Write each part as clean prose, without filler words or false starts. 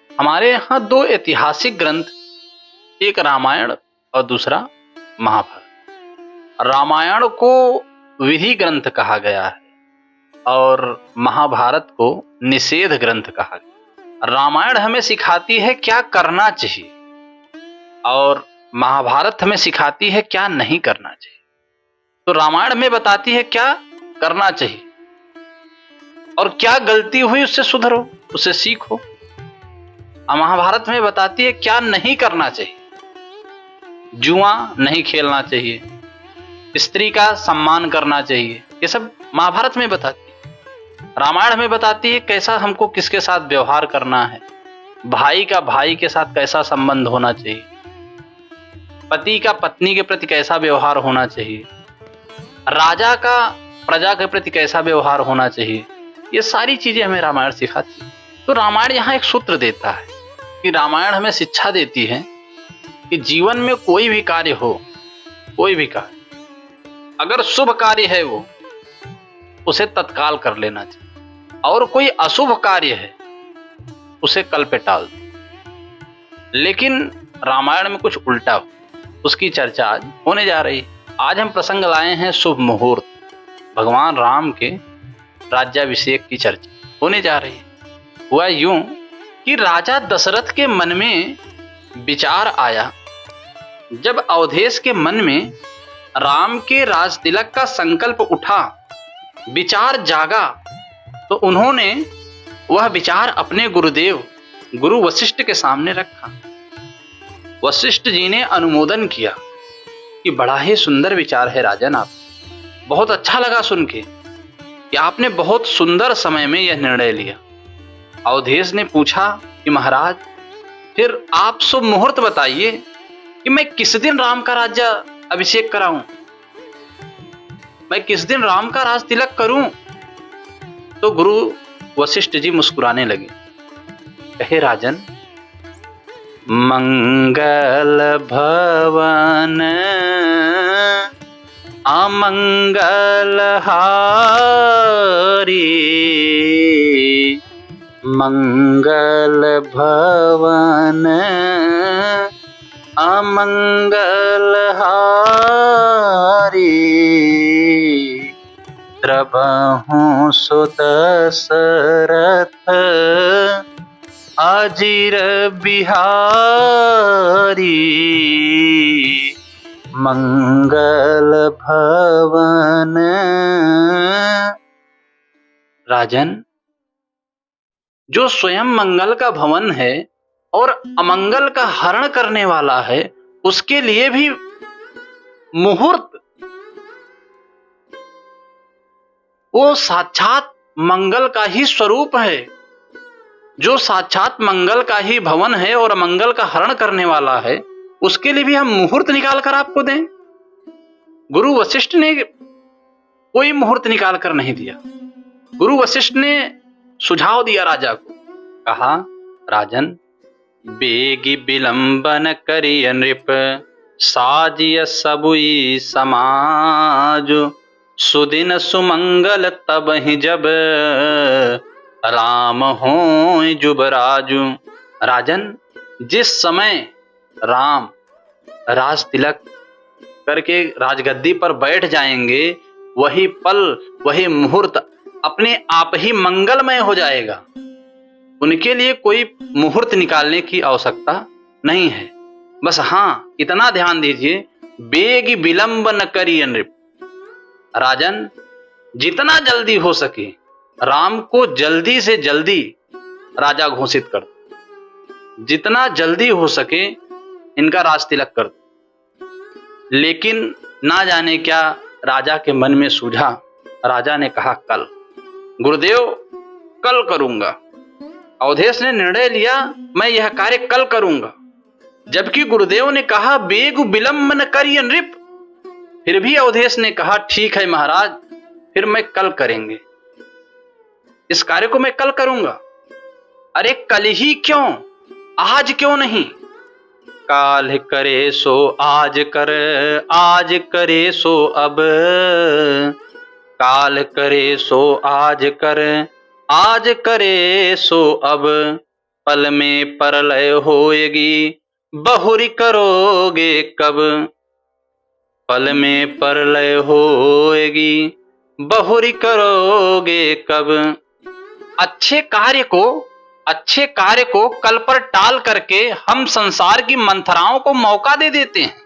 हमारे यहाँ दो ऐतिहासिक ग्रंथ, एक रामायण और दूसरा महाभारत। रामायण को विधि ग्रंथ कहा गया है और महाभारत को निषेध ग्रंथ कहा गया। रामायण हमें सिखाती है क्या करना चाहिए और महाभारत हमें सिखाती है क्या नहीं करना चाहिए। तो रामायण में बताती है क्या करना चाहिए और क्या गलती हुई उससे सुधरो, उससे सीखो। महाभारत में बताती है क्या नहीं करना चाहिए। जुआ नहीं खेलना चाहिए, स्त्री का सम्मान करना चाहिए, ये सब महाभारत में बताती है। रामायण में बताती है कैसा हमको किसके साथ व्यवहार करना है, भाई का भाई के साथ कैसा संबंध होना चाहिए, पति का पत्नी के प्रति कैसा व्यवहार होना चाहिए, राजा का प्रजा के प्रति कैसा व्यवहार होना चाहिए। ये सारी चीजें हमें रामायण सिखाती है। तो रामायण यहाँ एक सूत्र देता है कि रामायण हमें शिक्षा देती है कि जीवन में कोई भी कार्य हो, कोई भी कार्य अगर शुभ कार्य है वो उसे तत्काल कर लेना चाहिए और कोई अशुभ कार्य है उसे कल पे टाल दो। लेकिन रामायण में कुछ उल्टा हो, उसकी चर्चा आज होने जा रही है। आज हम प्रसंग लाए हैं शुभ मुहूर्त, भगवान राम के राज्याभिषेक की चर्चा होने जा रही है। हुआ यूं कि राजा दशरथ के मन में विचार आया, जब अवधेश के मन में राम के राज तिलक का संकल्प उठा, विचार जागा, तो उन्होंने वह विचार अपने गुरुदेव गुरु वशिष्ठ के सामने रखा। वशिष्ठ जी ने अनुमोदन किया कि बड़ा ही सुंदर विचार है राजन, आप बहुत अच्छा लगा सुन के कि आपने बहुत सुंदर समय में यह निर्णय लिया। अवधेश ने पूछा कि महाराज फिर आप शुभ मुहूर्त बताइए कि मैं किस दिन राम का राज्य अभिषेक कराऊं, मैं किस दिन राम का राज तिलक करूं। तो गुरु वशिष्ठ जी मुस्कुराने लगे, कहे राजन, मंगल भवन अमंगल हारी, मंगल भवन अमंगल हारी, द्रबहुं सुत दशरथ अजिर बिहारी, मंगल भवन। राजन, जो स्वयं मंगल का भवन है और अमंगल का हरण करने वाला है, उसके लिए भी मुहूर्त वो साक्षात मंगल का ही स्वरूप है। जो साक्षात मंगल का ही भवन है और अमंगल का हरण करने वाला है, उसके लिए भी हम मुहूर्त निकाल कर आपको दें। गुरु वशिष्ठ ने कोई मुहूर्त निकाल कर नहीं दिया। गुरु वशिष्ठ ने सुझाव दिया राजा को, कहा राजन, बेगी विलंबन करिय नृप, साजिय सबुई समाज, सुदिन सुमंगल तब ही जब राम होय जुबराजु। राजन, जिस समय राम राज तिलक करके राजगद्दी पर बैठ जाएंगे, वही पल, वही मुहूर्त अपने आप ही मंगलमय हो जाएगा। उनके लिए कोई मुहूर्त निकालने की आवश्यकता नहीं है। बस हाँ, इतना ध्यान दीजिए, बेग विलंब न करिय नृप। राजन, जितना जल्दी हो सके राम को जल्दी से जल्दी राजा घोषित कर दो, जितना जल्दी हो सके इनका राज तिलक कर दो। लेकिन ना जाने क्या राजा के मन में सूझा, राजा ने कहा कल। गुरुदेव, कल करूंगा। अवधेश ने निर्णय लिया, मैं यह कार्य कल करूंगा, जबकि गुरुदेव ने कहा बेग विलंब न करिय नृप। फिर भी अवधेश ने कहा ठीक है महाराज, फिर मैं कल करेंगे, इस कार्य को मैं कल करूंगा। अरे कल ही क्यों, आज क्यों नहीं? काल करे सो आज कर, आज करे सो अब, काल करे सो आज कर, आज करे सो अब, पल में परलय होएगी, बहुरी करोगे कब। पल में परलय होएगी, बहुरी करोगे कब। अच्छे कार्य को कल पर टाल करके हम संसार की मंथराओं को मौका दे देते हैं,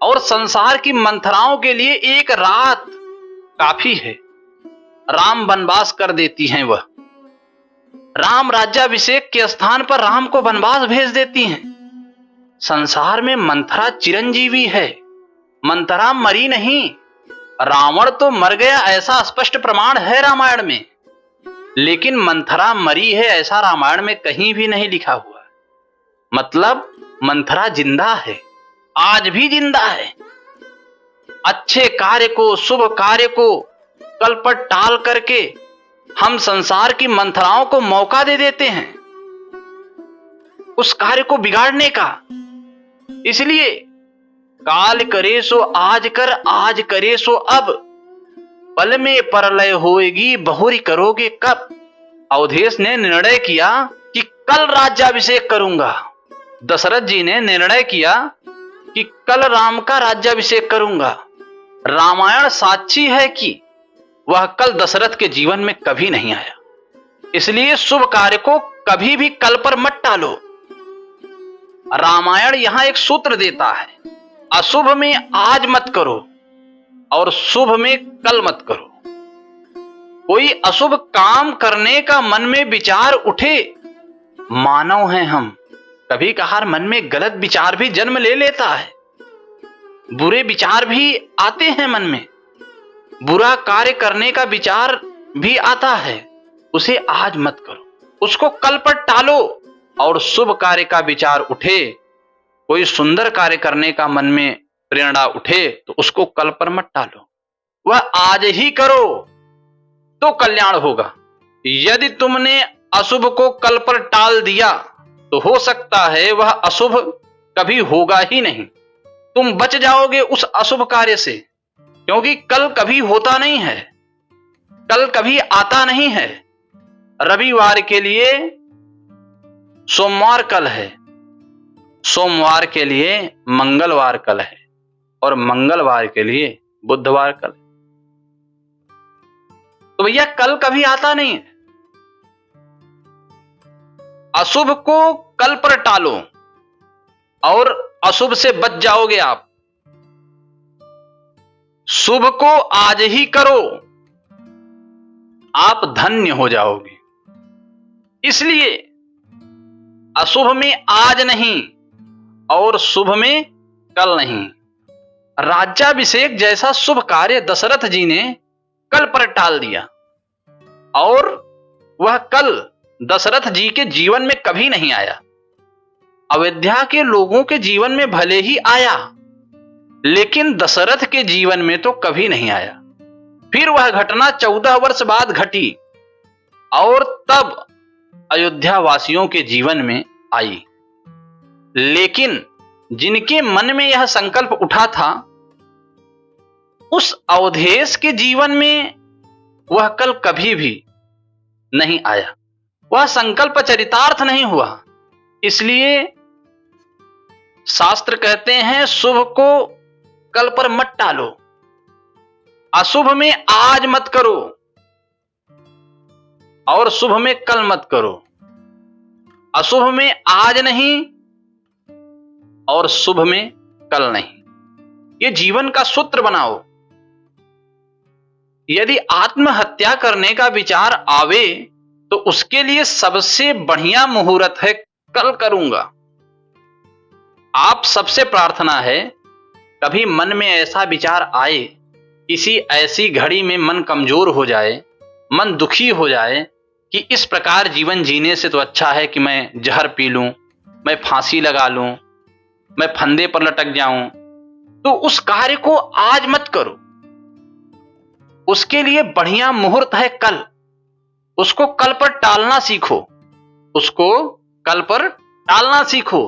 और संसार की मंथराओं के लिए एक रात काफी है। राम वनवास कर देती हैं, वह राम राज्याभिषेक के स्थान पर राम को वनवास भेज देती हैं। संसार में मंथरा चिरंजीवी है, मंथरा मरी नहीं। रावण तो मर गया ऐसा स्पष्ट प्रमाण है रामायण में, लेकिन मंथरा मरी है ऐसा रामायण में कहीं भी नहीं लिखा हुआ। मतलब मंथरा जिंदा है, आज भी जिंदा है। अच्छे कार्य को, शुभ कार्य को कल पर टाल करके हम संसार की मंथराओं को मौका दे देते हैं उस कार्य को बिगाड़ने का। इसलिए काल करे सो आज कर, आज करे सो अब, पल में परलय होएगी, बहुरी करोगे कब। अवधेश ने निर्णय किया कि कल राज्याभिषेक करूंगा। दशरथ जी ने निर्णय किया कि कल राम का राज्याभिषेक करूंगा। रामायण साक्षी है कि वह कल दशरथ के जीवन में कभी नहीं आया। इसलिए शुभ कार्य को कभी भी कल पर मत टालो। रामायण यहां एक सूत्र देता है, अशुभ में आज मत करो और शुभ में कल मत करो। कोई अशुभ काम करने का मन में विचार उठे, मानव हैं हम, कभी कभार मन में गलत विचार भी जन्म ले लेता है, बुरे विचार भी आते हैं मन में, बुरा कार्य करने का विचार भी आता है। उसे आज मत करो, उसको कल पर टालो। और शुभ कार्य का विचार उठे, कोई सुंदर कार्य करने का मन में प्रेरणा उठे, तो उसको कल पर मत टालो, वह आज ही करो तो कल्याण होगा। यदि तुमने अशुभ को कल पर टाल दिया तो हो सकता है वह अशुभ कभी होगा ही नहीं, तुम बच जाओगे उस अशुभ कार्य से, क्योंकि कल कभी होता नहीं है, कल कभी आता नहीं है। रविवार के लिए सोमवार कल है, सोमवार के लिए मंगलवार कल है, और मंगलवार के लिए बुधवार कल है। तो भैया कल कभी आता नहीं है। अशुभ को कल पर टालो और अशुभ से बच जाओगे आप। शुभ को आज ही करो, आप धन्य हो जाओगे। इसलिए अशुभ में आज नहीं और शुभ में कल नहीं। राज्याभिषेक जैसा शुभ कार्य दशरथ जी ने कल पर टाल दिया, और वह कल दशरथ जी के जीवन में कभी नहीं आया। अयोध्या के लोगों के जीवन में भले ही आया, लेकिन दशरथ के जीवन में तो कभी नहीं आया। फिर वह घटना 14 वर्ष बाद घटी, और तब अयोध्या वासियों के जीवन में आई। लेकिन जिनके मन में यह संकल्प उठा था, उस अवधेश के जीवन में वह कल कभी भी नहीं आया, वह संकल्प चरितार्थ नहीं हुआ। इसलिए शास्त्र कहते हैं शुभ को कल पर मत टालो, अशुभ में आज मत करो और शुभ में कल मत करो। अशुभ में आज नहीं और शुभ में कल नहीं। ये जीवन का सूत्र बनाओ। यदि आत्महत्या करने का विचार आवे तो उसके लिए सबसे बढ़िया मुहूर्त है कल करूंगा। आप सबसे प्रार्थना है, कभी मन में ऐसा विचार आए, किसी ऐसी घड़ी में मन कमजोर हो जाए, मन दुखी हो जाए कि इस प्रकार जीवन जीने से तो अच्छा है कि मैं जहर पी लूं, मैं फांसी लगा लूं, मैं फंदे पर लटक जाऊं, तो उस कार्य को आज मत करो। उसके लिए बढ़िया मुहूर्त है कल। उसको कल पर टालना सीखो, उसको कल पर टालना सीखो।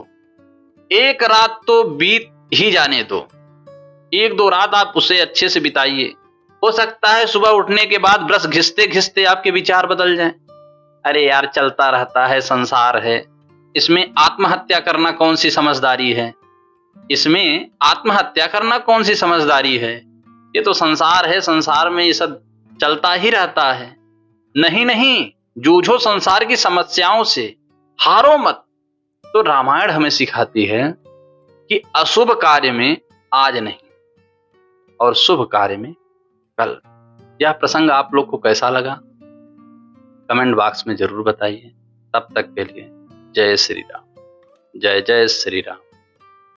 एक रात तो बीत ही जाने दो, एक दो रात आप उसे अच्छे से बिताइए। हो सकता है सुबह उठने के बाद ब्रश घिसते घिसते आपके विचार बदल जाएं। अरे यार, चलता रहता है, संसार है, इसमें आत्महत्या करना कौन सी समझदारी है? इसमें आत्महत्या करना कौन सी समझदारी है? ये तो संसार है, संसार में ये सब चलता ही रहता है। नहीं नहीं, जूझो संसार की समस्याओं से, हारो मत। तो रामायण हमें सिखाती है कि अशुभ कार्य में आज नहीं और शुभ कार्य में कल। यह प्रसंग आप लोग को कैसा लगा? कमेंट बॉक्स में जरूर बताइए। तब तक के लिए जय श्री राम, जय जय श्री राम।